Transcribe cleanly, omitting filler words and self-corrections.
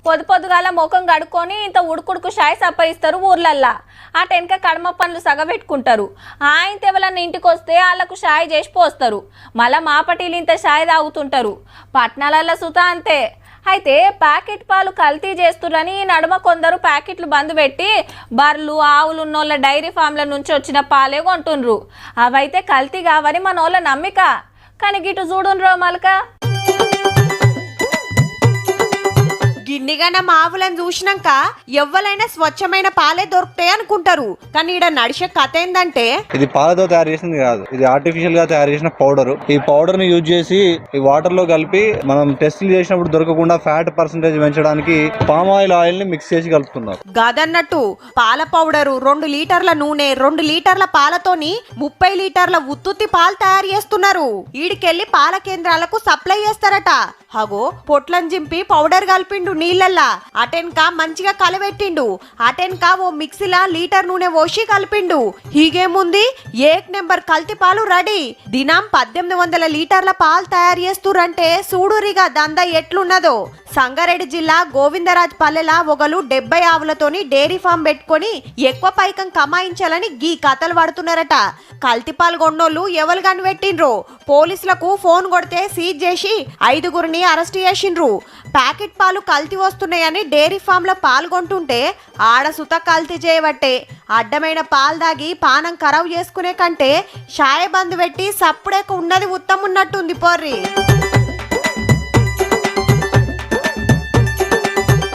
పొద్దుగాల ముఖం కడుక్కొని ఇంత ఉడుకుడుకు షాయ్ సప్పయిస్తారు ఊర్లల్లా. ఆ టెనక కడమ పనులు సగబెట్టుకుంటారు. ఆయన ఎవరన్నా ఇంటికి వస్తే వాళ్ళకు షాయ్ చేసి పోస్తారు. మళ్ళా మాపటీలు ఇంత షాయ్ తాగుతుంటారు. పట్నాలల్లో సుతా అంతే. అయితే ప్యాకెట్ పాలు కల్తీ చేస్తురని నడుమ కొందరు ప్యాకెట్లు బంద్ పెట్టి బర్రెలు ఆవులు ఉన్నోళ్ళ డైరీ ఫామ్ల నుంచి వచ్చిన పాలే కొంటుండ్రు. అవైతే కల్తీ కావని మనోళ్ళ నమ్మిక. కానీ గిటు చూడుండ్రో మలక గిన్నిగాన ఆవులను చూసినాక ఎవ్వలైనా స్వచ్ఛమైన పాలే దొరుకుతాయి అనుకుంటారు. కానీ ఈడ నడిచే కథ ఏందంటే ఇది పాలతో తయారు చేసింది కాదు, ఇది ఆర్టిఫిషియల్ గా తయారు చేసిన పౌడర్. ఈ పౌడర్ ని యూజ్ చేసి ఈ వాటర్ లో కలిపి మనం టెస్టులు చేసినప్పుడు దొరకకుండా ఫ్యాట్ పర్సెంటేజ్ పెంచడానికి పామ్ ఆయిల్ ని మిక్స్ చేసి కలుపుతున్నారు. గదన్నట్టు పాల పౌడరు 2 లీటర్ల నూనె 2 లీటర్ల పాలతోని 30 లీటర్ల ఉత్తుత్తి పాలు తయారు చేస్తున్నారు. ఈడికెళ్లి పాల కేంద్రాలకు సప్లై చేస్తారట. హగో పొట్లను జింపి పౌడర్ కలిపిండు నీళ్ళల్లా. అటెన్కా మంచిగా కలబెట్టిండు. అటెన్కా ఓ మిక్సీలా లీటర్ నూనె పోసి కలిపిండు. హీగేముంది ఏక్ నెంబర్ కల్తీ పాలు రెడీ. దినం 1800 లీటర్ల పాలు తయారు చేస్తురంటే చూడురిగా దంద ఎట్లున్నదో. సంగారెడ్డి జిల్లా గోవిందరాజ్ పల్లెలా ఒకలు 70 ఆవులతోని డైరీ ఫామ్ పెట్టుకొని ఎక్కువ పైకం కమాయించాలని గీ కథలు పడుతున్నారట. కల్తీ పాలు కొన్నోళ్ళు ఎవరు కనిపెట్టిండ్రో పోలీసులకు ఫోన్ కొడితే సీజ్ చేసి 5గురిని అరెస్ట్ చేసిండ్రు. ప్యాకెట్ పాలు కల్తీ వస్తున్నాయని డైరీ ఫామ్ లో పాల్గొంటుంటే ఆడ సుత కల్తీ చేయబట్టే. అడ్డమైన పాలు దాగి పానం ఖరాబ్ చేసుకునే కంటే షాయ బంద్ పెట్టి సప్పుడేక ఉన్నది ఉత్తమున్నట్టుంది పోర్రి.